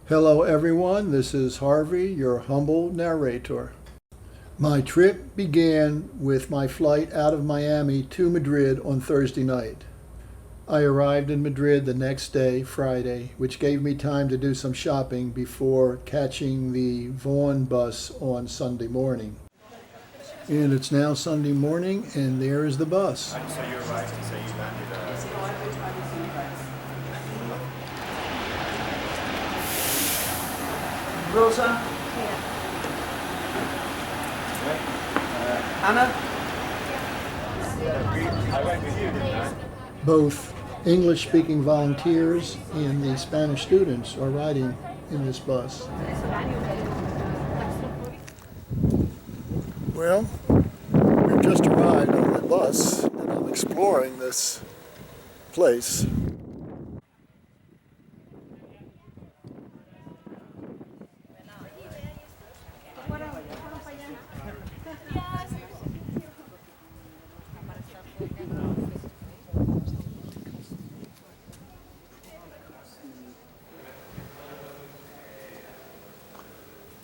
Hello everyone, this is Harvey, your humble narrator. My trip began with my flight out of Miami to Madrid on Thursday night. I arrived in Madrid the next day, Friday, which gave me time to do some shopping before catching the Vaughan bus on Sunday morning. And it's now Sunday morning, and there is the bus. So you arrived and so you landed. Rosa? Anna? I went with you, didn't I? Both English-speaking volunteers and the Spanish students are riding in this bus. Well, we've just arrived on the bus, and I'm exploring this place.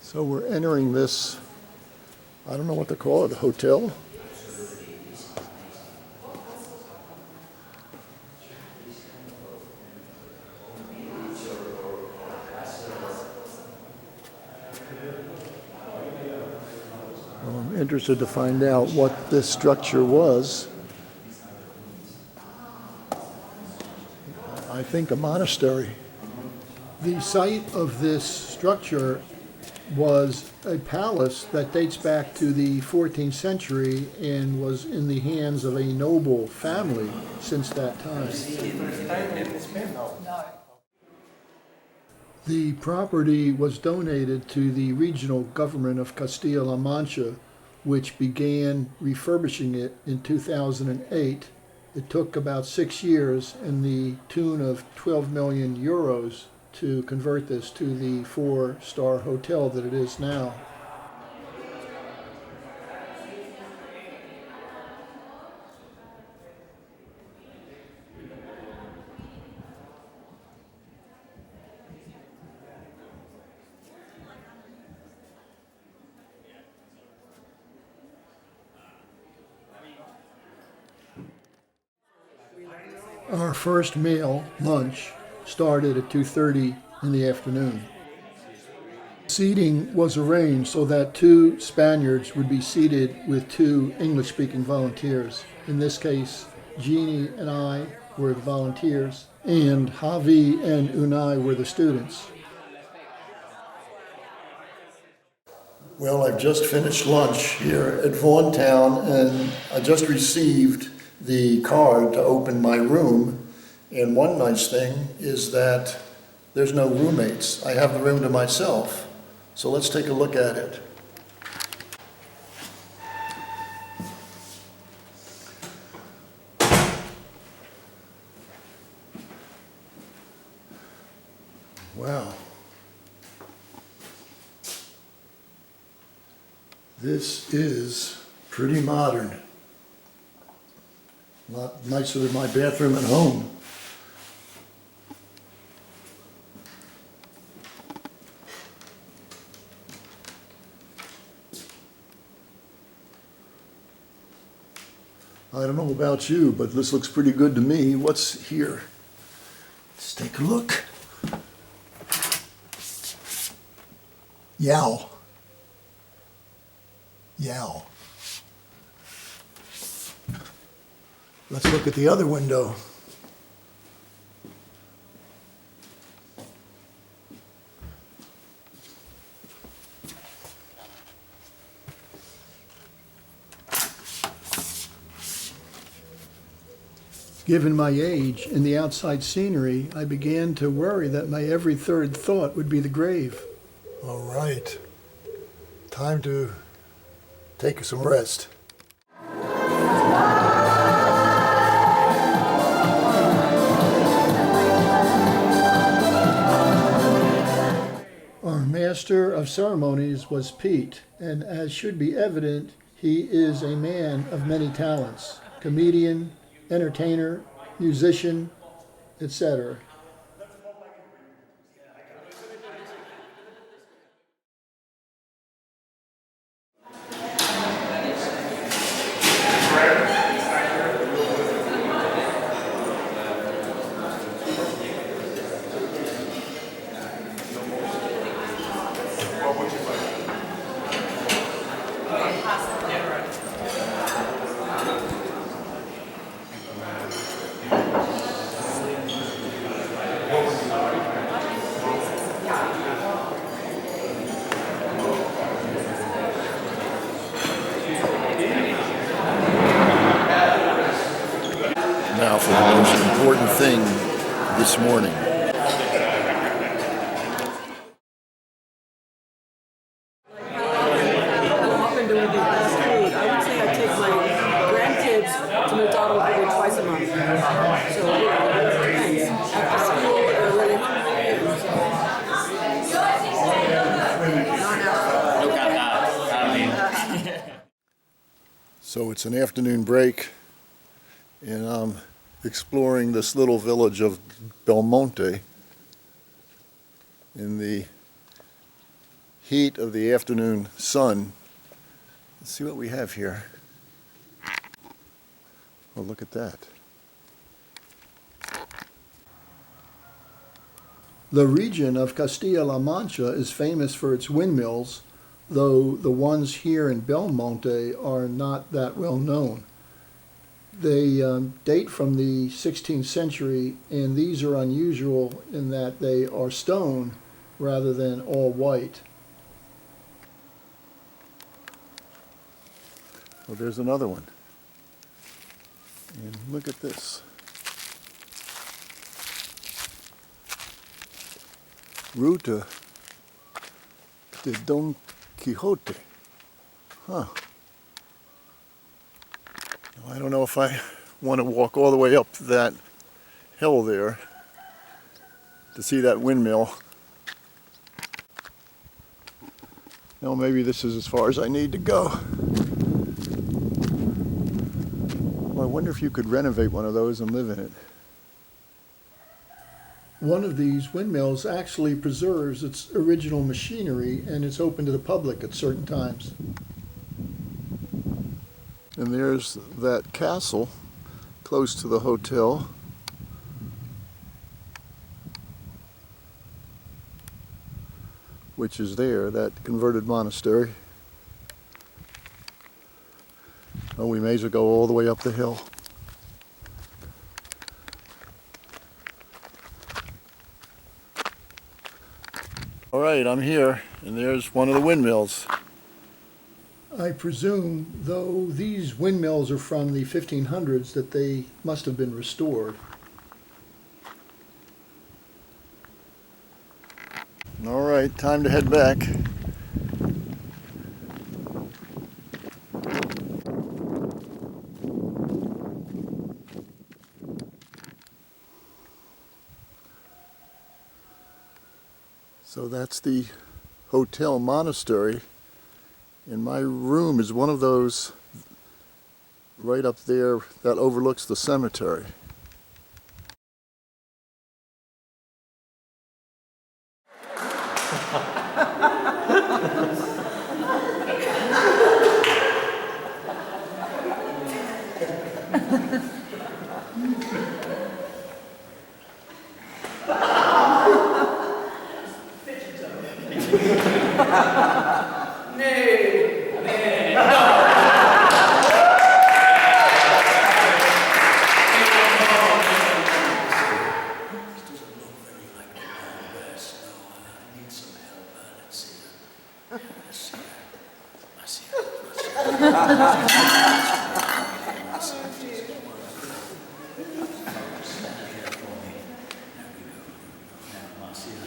So we're entering this, I don't know what to call it, a hotel? Well, I'm interested to find out what this structure was. I think a monastery. The site of this structure was a palace that dates back to the 14th century and was in the hands of a noble family since that time. The property was donated to the regional government of Castilla-La Mancha, which began refurbishing it in 2008. It took about 6 years and the tune of 12 million euros to convert this to the 4-star hotel that it is now. Our first meal, lunch, started at 2:30 in the afternoon. Seating was arranged so that 2 Spaniards would be seated with 2 English-speaking volunteers. In this case, Jeannie and I were the volunteers, and Javi and Unai were the students. Well, I've just finished lunch here at Vaughan Town, and I just received the card to open my room. And one nice thing is that there's no roommates. I have the room to myself. So let's take a look at it. Wow. This is pretty modern. A lot nicer than my bathroom at home. I don't know about you, but this looks pretty good to me. What's here? Let's take a look. Yow. Yow. Let's look at the other window. Given my age and the outside scenery, I began to worry that my every third thought would be the grave. All right. Time to take some rest. Our master of ceremonies was Pete, and as should be evident, he is a man of many talents. Comedian, entertainer, musician, etc. thing this morning. Often do we do fast food? I would say I take my grandkids to McDonald's maybe twice a month. So, depends. After school, they're really hungry. Look at that. I mean, So it's an afternoon break, and I'm exploring this little village of Belmonte in the heat of the afternoon sun. Let's see what we have here. Oh, look at that. The region of Castilla-La Mancha is famous for its windmills, though the ones here in Belmonte are not that well known. They date from the 16th century, and these are unusual in that they are stone rather than all white. Well, there's another one. And look at this. Ruta de Don Quixote. Huh. I don't know if I want to walk all the way up that hill there to see that windmill. No, maybe this is as far as I need to go. Well, I wonder if you could renovate one of those and live in it. One of these windmills actually preserves its original machinery, and it's open to the public at certain times. And there's that castle close to the hotel. Which is there, that converted monastery. Oh, we may as well go all the way up the hill. All right, I'm here, and there's one of the windmills. I presume, though these windmills are from the 1500s, that they must have been restored. All right, time to head back. So that's the hotel monastery, and my room is one of those right up there that overlooks the cemetery.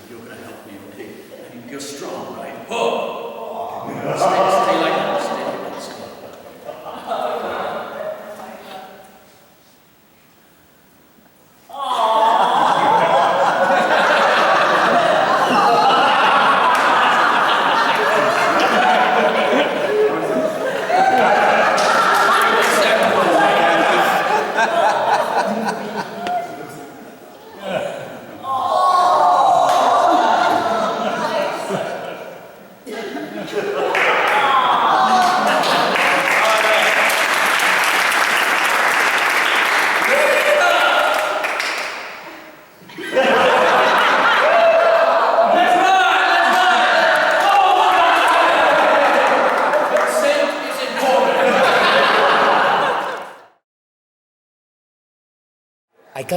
You're going to help me, okay? And you're strong, right? Oh! Stay like that. Stay like that.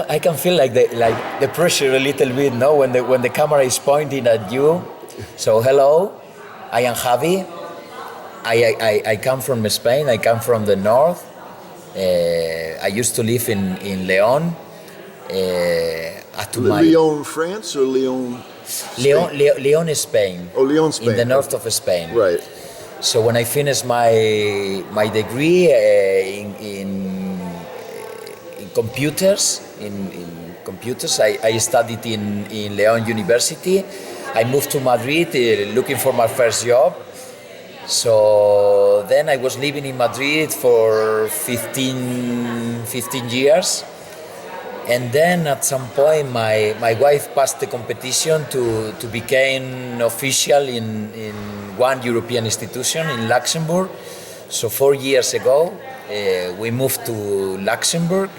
I can feel like the pressure a little bit, no, when the camera is pointing at you. So hello, I am Javi. I come from Spain. I come from the north. I used to live in León. Up to my Lyon, France, or Lyon? Leon, Spain. Oh, Lyon, Spain. In the north of Spain. Right. So when I finished my degree in computers, I studied in Leon University. I moved to Madrid looking for my first job. So then I was living in Madrid for 15 years. And then at some point my wife passed the competition to become official in one European institution in Luxembourg. So 4 years ago we moved to Luxembourg,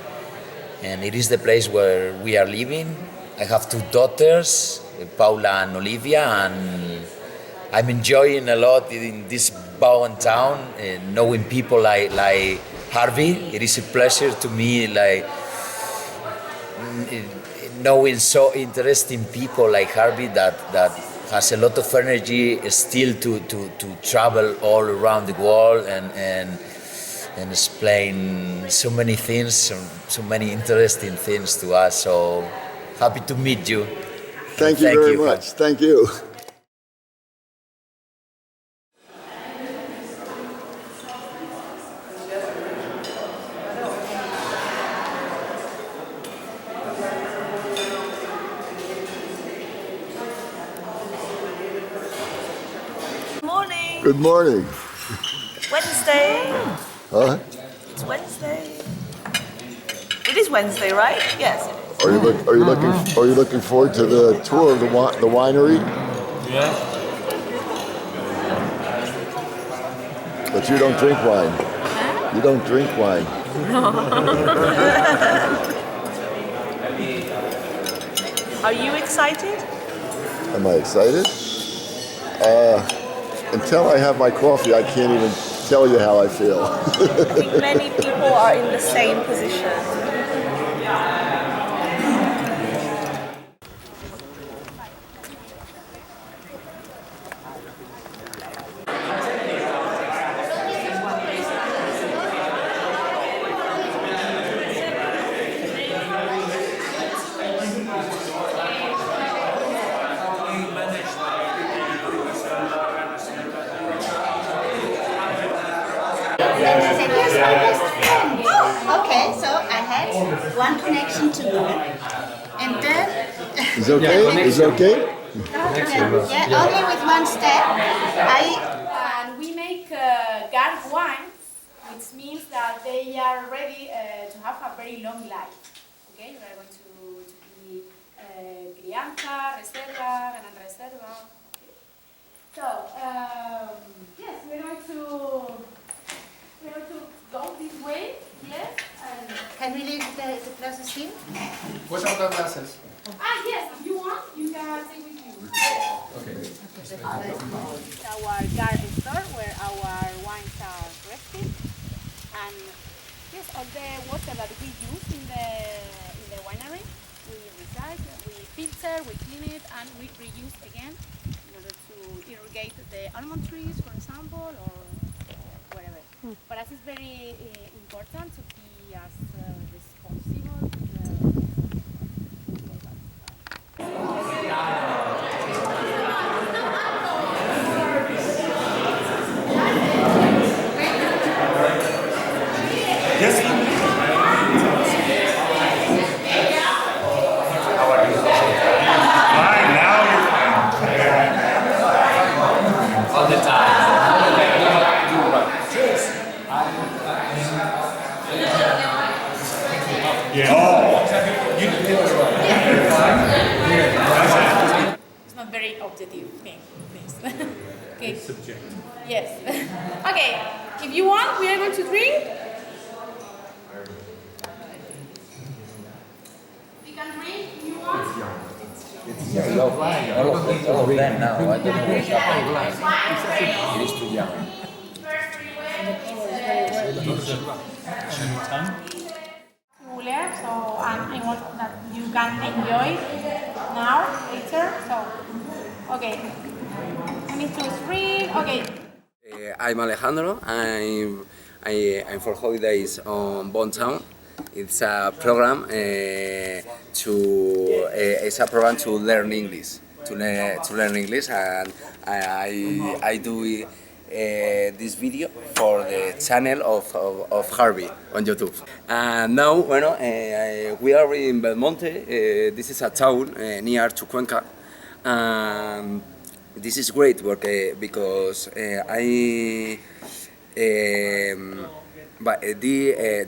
and it is the place where we are living. I have 2 daughters, Paula and Olivia, and I'm enjoying a lot in this Vaughan town, knowing people like Harvey. It is a pleasure to me, knowing so interesting people like Harvey that has a lot of energy still to travel all around the world and explain so many things, so many interesting things to us. So happy to meet you. Thank you very much. Thank you. Morning. Good morning. Wednesday. Huh? It's Wednesday. It is Wednesday, right? Yes. It is. Are you looking forward to the tour of the winery? Yeah. But you don't drink wine. You don't drink wine. Are you excited? Am I excited? Until I have my coffee, I can't even tell you how I feel. I think many people are in the same position. Okay, so I had one connection to learn, and then Is okay? Is okay? yeah, only with one step. And we make guard wines, which means that they are ready to have a very long life. Okay, you are going to be crianza, reserva, gran reserva. Okay. So yes, we're going to go this way. Yes. And Can we leave the glasses here? What are the glasses? yes, if you want, you can take with you. Okay. Our garden store where our wines are rested, and yes, all the water that we use in the winery, we recycle, we filter, we clean it, and we reuse again in order to irrigate the almond trees, for example, or whatever. For us, it's very important to be as responsible. All the time. It's not very objective things. Okay. It's subjective. Yes. Okay. If you want, we are going to drink. You can drink if you want. All of them now. I don't know what's happening. It is too young. First cooler, so I want that you can enjoy now, later. So, okay. 1, 2, 3. Okay. I'm Alejandro. I'm for holidays on Vaughan town, It's a program it's a program to learn English, to learn English, and I do this video for the channel of Harvey on YouTube. And now, bueno, we are in Belmonte. This is a town near to Cuenca. This is great work because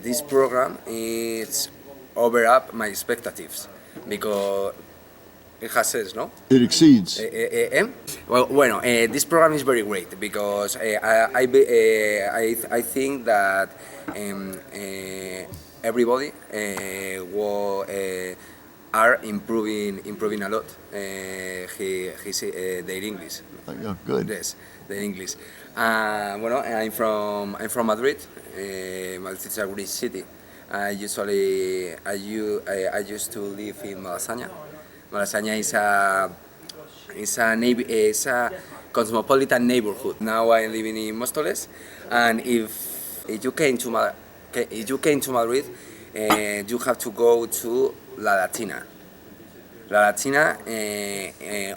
this program is over up my expectations because it has sense, no? It exceeds. Well, bueno, this program is very great because I think that everybody are improving a lot. Their English. Yeah, good. Yes, the English. Bueno, I'm from Madrid. Madrid is a great city. I used to live in Malasaña. Malasaña is a cosmopolitan neighborhood. Now I'm living in Móstoles, and if you came to Madrid, you have to go to La Latina. La Latina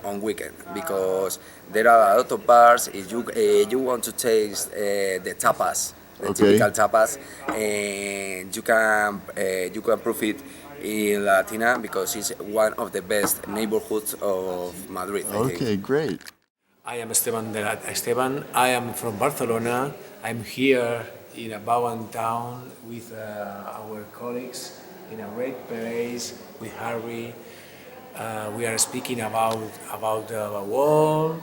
on weekend because there are a lot of bars. If you want to taste the tapas, the typical tapas, you can prove it in La Latina because it's one of the best neighborhoods of Madrid. Okay, great. I am Esteban. I am from Barcelona. I'm here in a Vaughan town with our colleagues in a great place with Harvey. We are speaking about the war,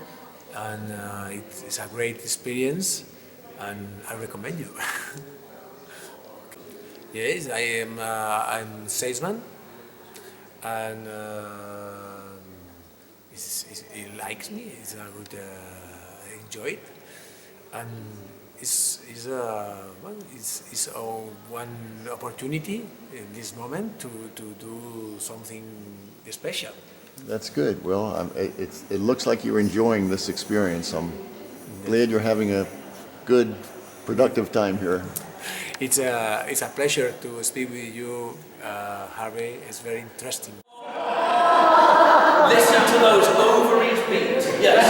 and it's a great experience, and I recommend you. Yes, I'm salesman, and he likes me. It's a good. I enjoy it, and it's one opportunity in this moment to do something special. That's good. Well, it looks like you're enjoying this experience. I'm glad you're having a good, productive time here. It's a pleasure to speak with you, Harvey. It's very interesting. Listen to those ovaries beat. Yes.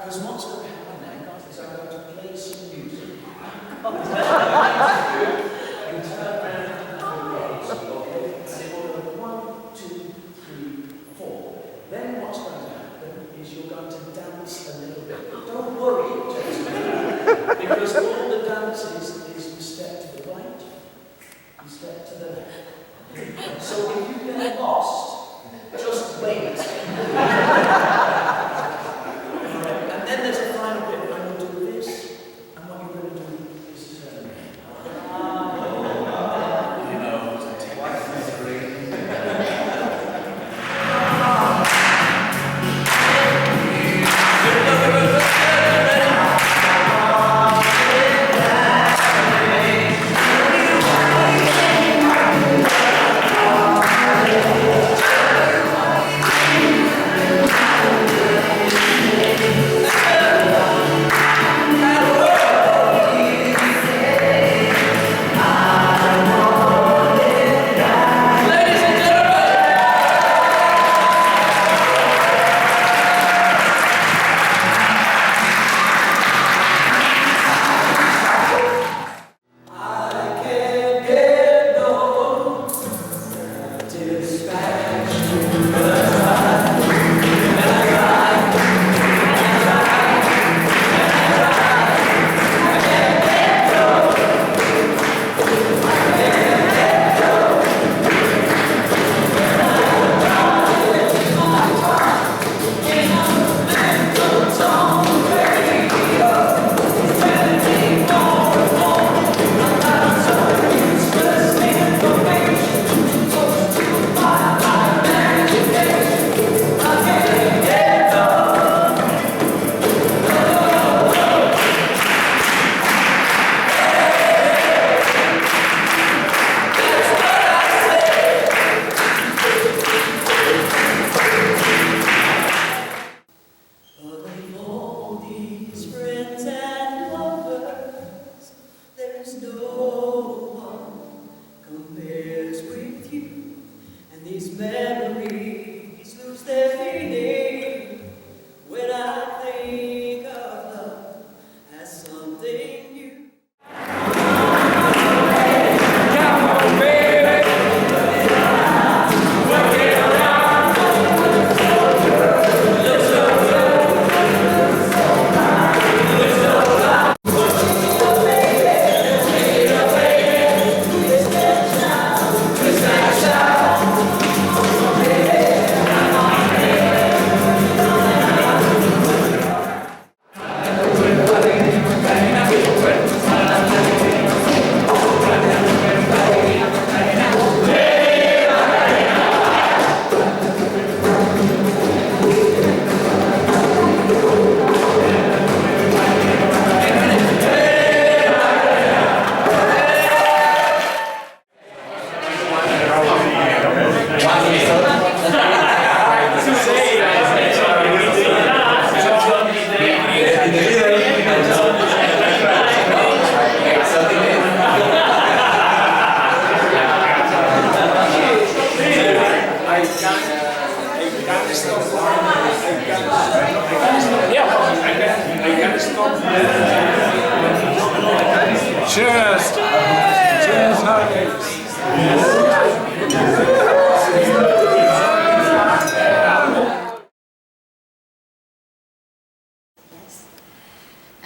Because what's going to happen now is I'm going to play some music. You turn around and okay? And it will go 1, 2, 3, 4. Then what's going to happen is you're going to dance a little bit. But don't worry, because all the dances is you step to the right, you step to the left. So if you get lost, just wait. And then there's a final bit where you do this, and what you're going to do is turn.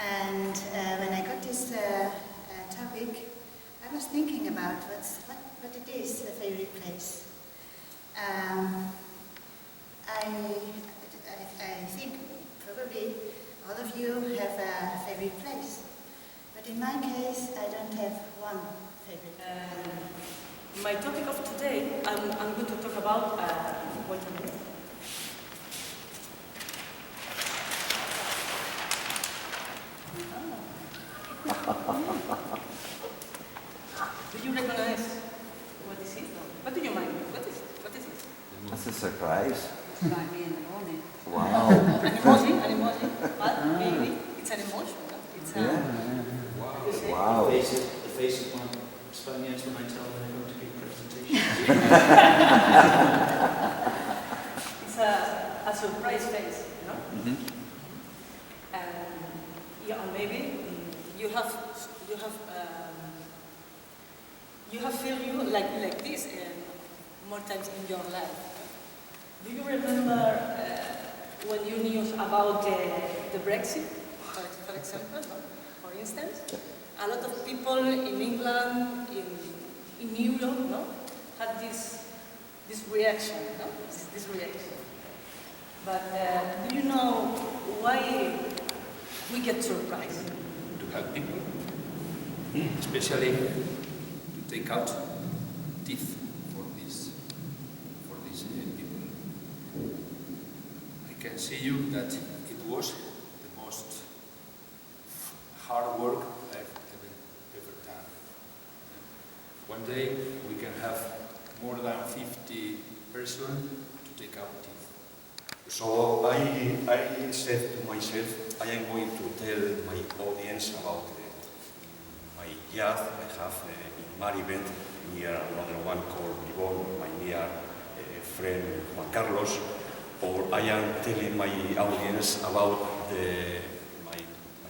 And when I got this topic, I was thinking about what it is, the favorite place. I think probably all of you have a favorite place. But in my case, I don't have one favorite. My topic of today, I'm going to talk about wait a minute. Do you recognize what is it? What do you mind? What is it? That's a surprise. Like me in the morning. Wow. An emoji. But maybe it's an emotion. No? It's a. Wow. The face of my Spaniards when I tell them they're going to give presentations. It's a surprise face, you know. Mm-hmm. Yeah, and maybe you have felt you like this more times in your life. Do you remember when you knew about the Brexit, for example, no? For instance? A lot of people in England, in Europe, no, had this reaction, no, this reaction. But do you know why we get surprised? To help people, especially to take out teeth for these people. I can see you that it was the most hard work I've ever done. One day we can have more than 50 persons to take out teeth. So I said to myself, I am going to tell my audience about my yacht I have in Maribel, near another one called Vaughan, my near friend Juan Carlos, or I am telling my audience about my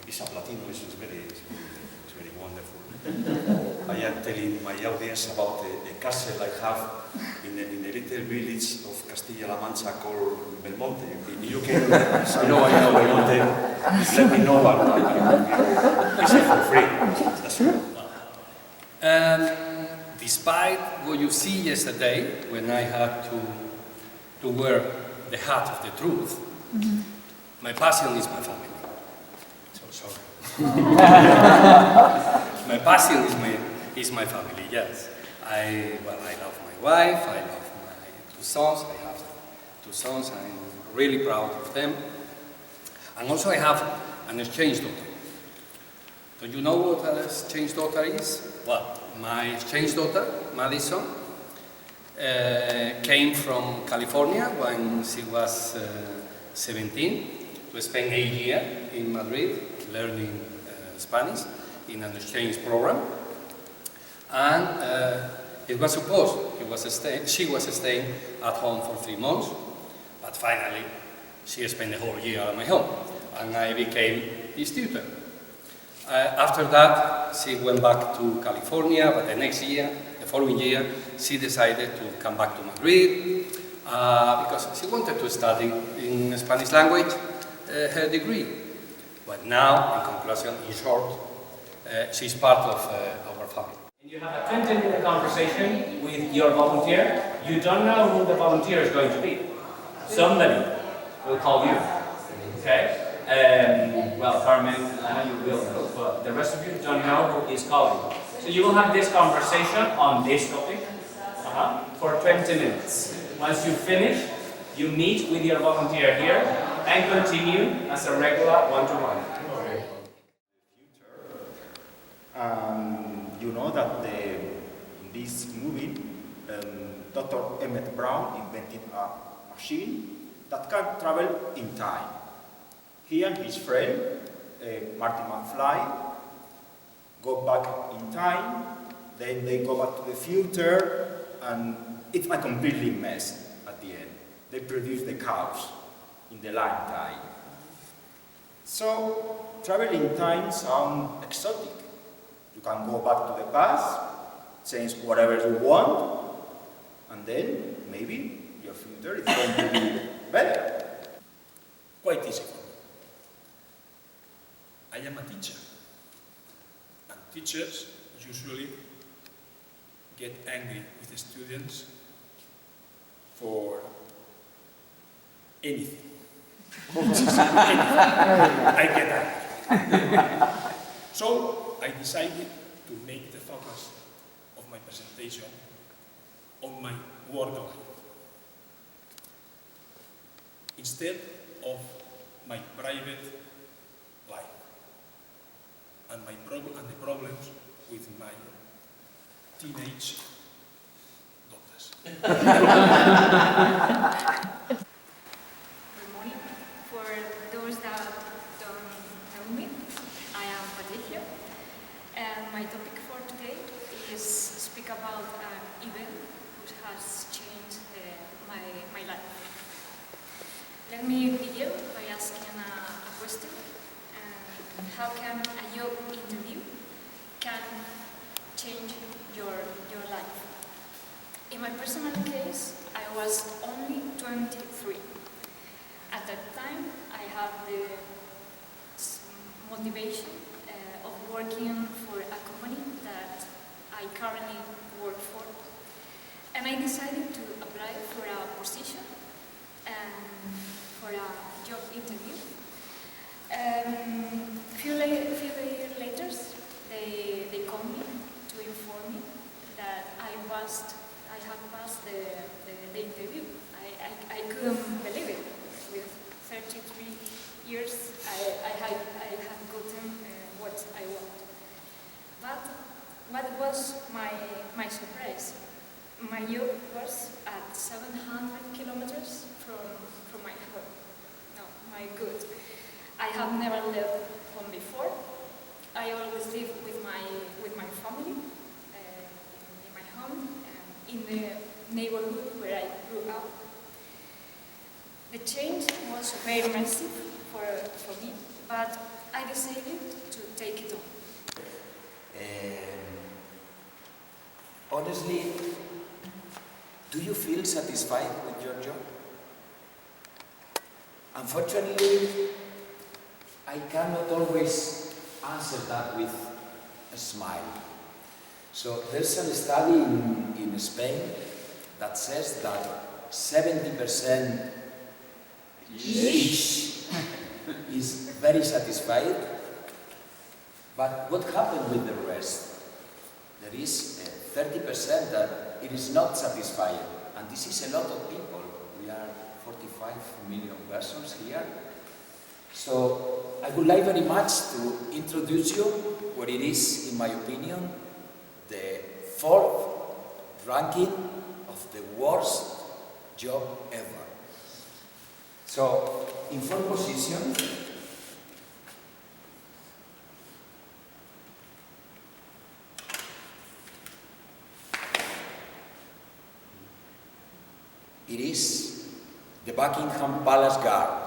visa platino, which is very wonderful. I am telling my audience about a castle I have in a little village of Castilla-La Mancha called Belmonte. You can, I know Belmonte, let me know about it. It's for free. That's And despite what you see yesterday, when I had to wear the hat of the truth, my passion is my family. So sorry. My passion is my family, yes. I love my wife, I love my 2 sons, I have 2 sons, I'm really proud of them. And also I have an exchange daughter. Do you know what an exchange daughter is? Well, my exchange daughter, Madison, came from California when she was 17 to spend a year in Madrid learning Spanish in an exchange program. And it was supposed she was staying at home for 3 months, but finally she spent the whole year at my home, and I became his tutor. After that, she went back to California, but the following year, she decided to come back to Madrid because she wanted to study in Spanish language her degree. But now, in conclusion, in short, she's part of our family. You have a 20-minute conversation with your volunteer. You don't know who the volunteer is going to be. Somebody will call you. Okay? Well, Carmen, I know you will know, but the rest of you don't know who is calling. So you will have this conversation on this topic for 20 minutes. Once you finish, you meet with your volunteer here and continue as a regular one-to-one. You know that in this movie, Dr. Emmett Brown invented a machine that can travel in time. He and his friend, Marty McFly, go back in time, then they go back to the future, and it's a completely mess at the end. They produce the chaos in the line time. So, traveling in time sounds exotic. You can go back to the past, change whatever you want, and then maybe your future is going to be better. Quite easy for me. I am a teacher. And teachers usually get angry with the students for anything. I get angry. So I decided to make the focus of my presentation on my work life instead of my private life and the problems with my teenage daughters. Good morning. For those that don't know me, I am Patricia, and my topic for today is speak about an event which has changed my life. Let me begin by asking a question. How can a job interview can change your life? In my personal case, I was only 23. At that time, I had the motivation of working for a company that I currently work for. And I decided to apply for a position and for a job interview. Few days later, they called me to inform me that I had passed the interview. I couldn't believe it. With 33 years, I had gotten what I want. But what was my surprise? My job was at 700 kilometers from my home. No, my good. I have never left home before. I always live with my family in my home and in the neighborhood where I grew up. The change was very massive for me, but I decided to take it on. Honestly, do you feel satisfied with your job? Unfortunately, I cannot always answer that with a smile. So there's a study in Spain that says that 70% each is very satisfied, but what happened with the rest? There is 30% that it is not satisfied, and this is a lot of people. We are 45 million persons here. So I would like very much to introduce you what it is, in my opinion, the 4th ranking of the worst job ever. So, in 4th position, it is the Buckingham Palace Guard.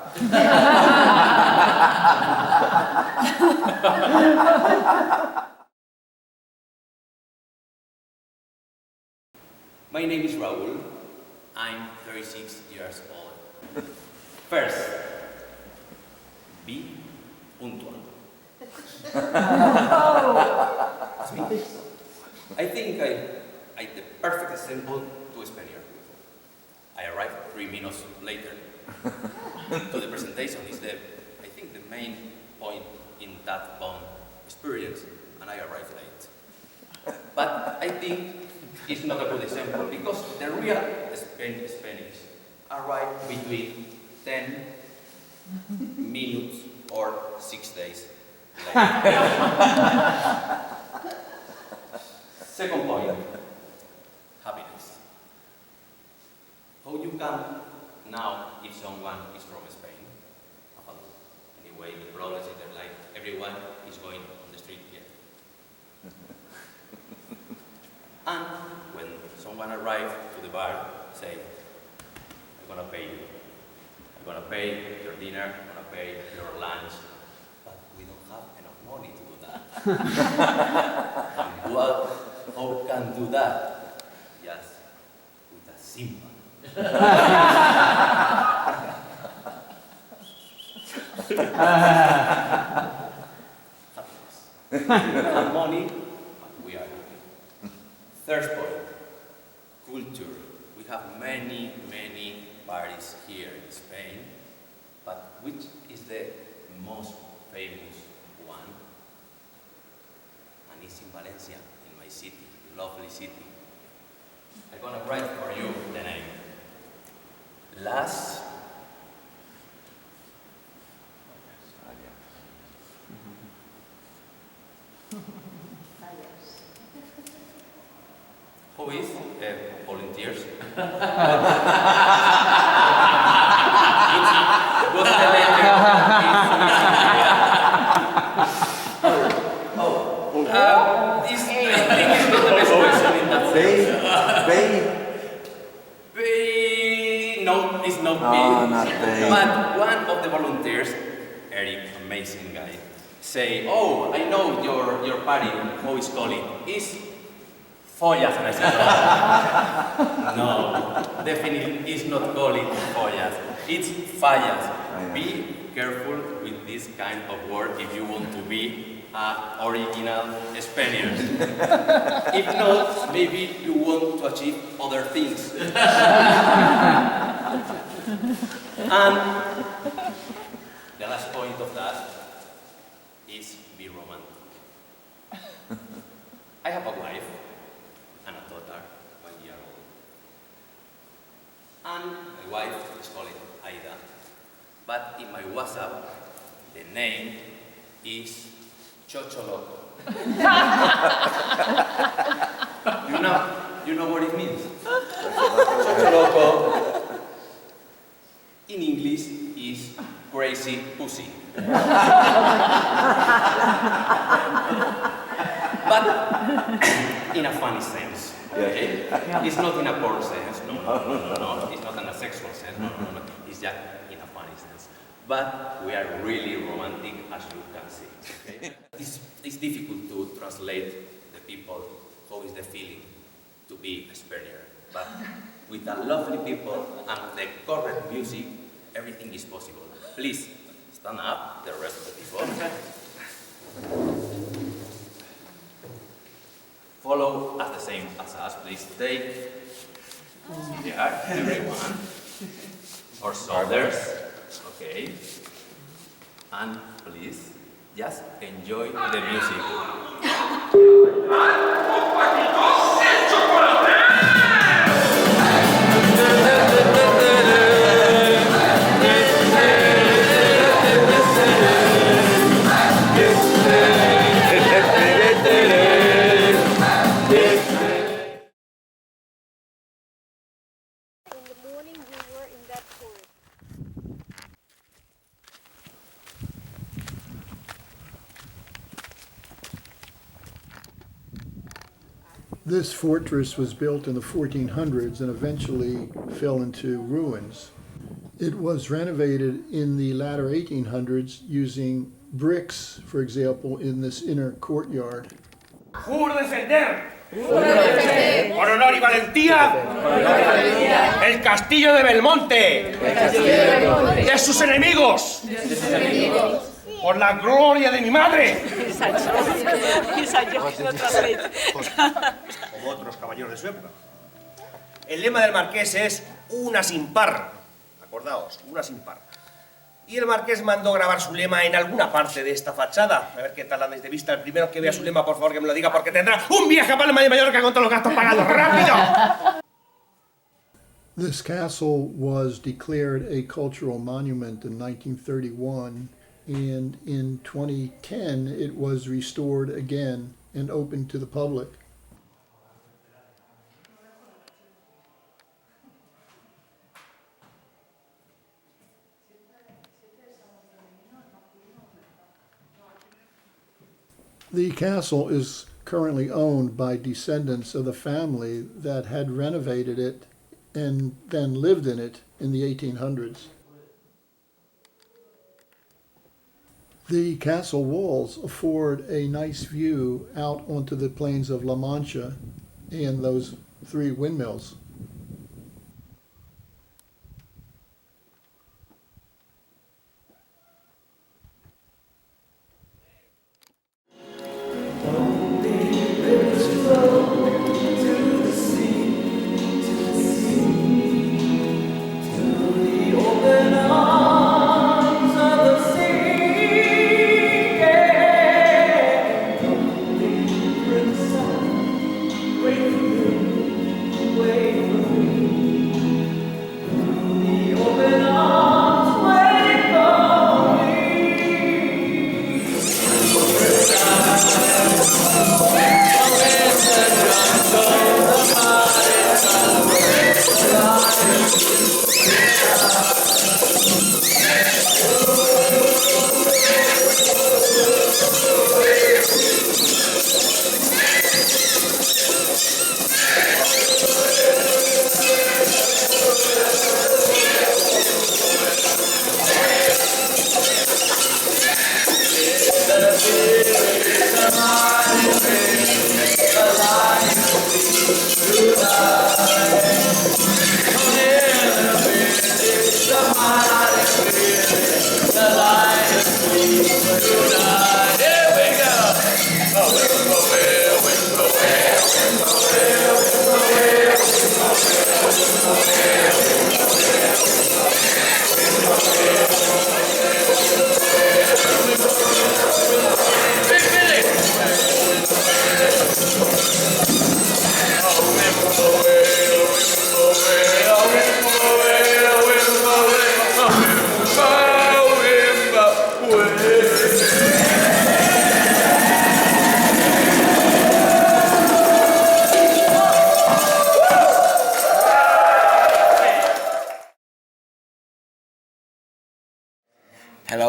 My name is Raul. I'm 36 years old. First, be puntual. That's me. I think I'm the perfect example to Spaniard. I arrived 3 minutes later to the presentation. Is I think the main point in that Vaughan experience, and I arrived late. But I think it's not a good example because the real Spanish arrive between 10 minutes or 6 days later. Second point, happiness. How you can now, if someone is from Spain, anyway, the problems in their life, everyone is going on the street yet. And when someone arrives to the bar, say, I'm gonna pay you. I'm gonna pay your dinner, I'm gonna pay your lunch, but we don't have enough money to do that. And how can do that? Just with a simple. We don't have money, but we are happy. Third point, culture. We have many, many parties here in Spain, but which is the most famous one? And it's in Valencia, in my city, lovely city. I'm gonna write for you the name. Las Who is volunteers? What's the letter? This thing is not the best person in that sense. No, it's not me. not Bay. But one of the volunteers, Eric, amazing guy, say, oh, I know your party, how is calling. It's Follas, and I said, no, definitely it's not calling Follas, it's Fallas. Be careful with this kind of word if you want to be an original Spaniard. If not, maybe you want to achieve other things. And the last point of that is be romantic. I have a wife and a daughter, 1 year old. And my wife is called Aida. But in my WhatsApp, the name is Chocholoco. You know what it means? Chocholoco in English is crazy pussy. But in a funny sense, okay? It's not in a porn sense, no. It's not in a sexual sense, no. It's just in a funny sense. But we are really romantic, as you can see, okay? It's difficult to translate the people, how is the feeling to be a Spaniard. But with a lovely people and the correct music, everything is possible. Please, stand up, the rest of the people. Follow as the same as us, please. Take yeah, everyone. Or shoulders. Okay. And please, just enjoy the music. This fortress was built in the 1400s and eventually fell into ruins. It was renovated in the latter 1800s using bricks, for example, in this inner courtyard. Juro defender. Por honor y valentía. El castillo de Belmonte. De sus enemigos. Por la gloria de mi madre. Como otros caballeros de su época. El lema del marqués es una sin par. Acordaos, una sin par. Y el marqués mandó grabar su lema en alguna parte de esta fachada. A ver qué tal andáis de vista. El primero que vea su lema, por favor, que me lo diga, porque tendrá un viaje a Palma de Mallorca con todos los gastos pagados. ¡Rápido! This castle was declared a cultural monument in 1931, and in 2010 it was restored again and opened to the public. The castle is currently owned by descendants of the family that had renovated it and then lived in it in the 1800s. The castle walls afford a nice view out onto the plains of La Mancha and those 3 windmills.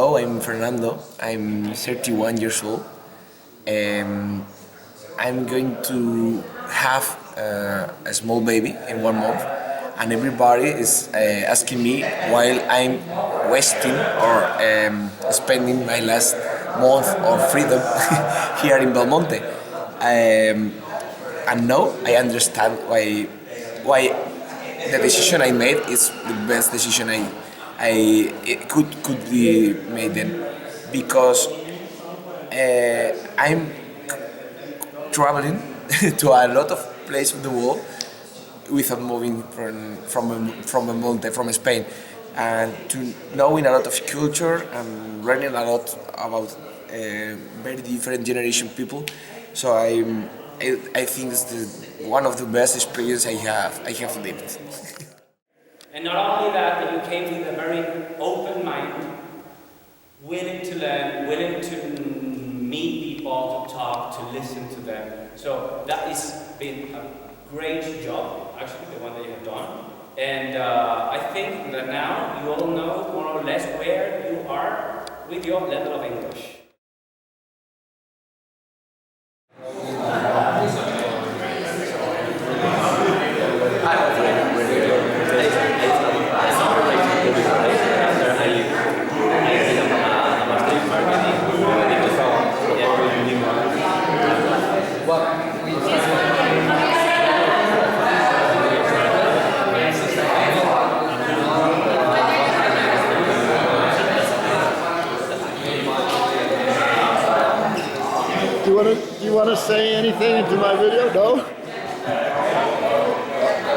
Hello, I'm Fernando. I'm 31 years old. I'm going to have a small baby in 1 month, and everybody is asking me while I'm wasting or spending my last month of freedom here in Belmonte. And now I understand why the decision I made is the best decision it could be made then, because I'm traveling to a lot of places in the world without moving from Belmonte, from Spain, and to knowing a lot of culture and learning a lot about very different generation people. So I think it's one of the best experiences I have lived. And not only that, but you came with a very open mind, willing to learn, willing to meet people, to talk, to listen to them. So that has been a great job, actually, the one that you have done. And I think that now you all know more or less where you are with your level of English. Do you want to say anything into my video? No?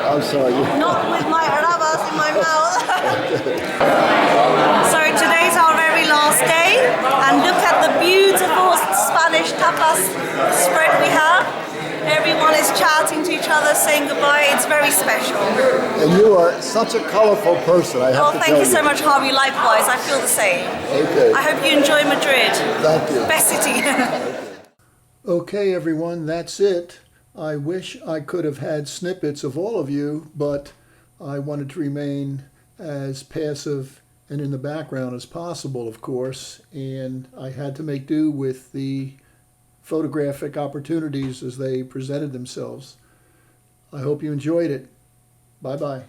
I'm sorry. Not with my rabas in my mouth. So today's our very last day, and look at the beautiful Spanish tapas spread we have. Everyone is chatting to each other, saying goodbye. It's very special. And you are such a colorful person, I have to tell you. Thank you so much, Harvey. Likewise, I feel the same. Okay. I hope you enjoy Madrid. Thank you. Best city. Okay, everyone, that's it. I wish I could have had snippets of all of you, but I wanted to remain as passive and in the background as possible, of course, and I had to make do with the photographic opportunities as they presented themselves. I hope you enjoyed it. Bye-bye.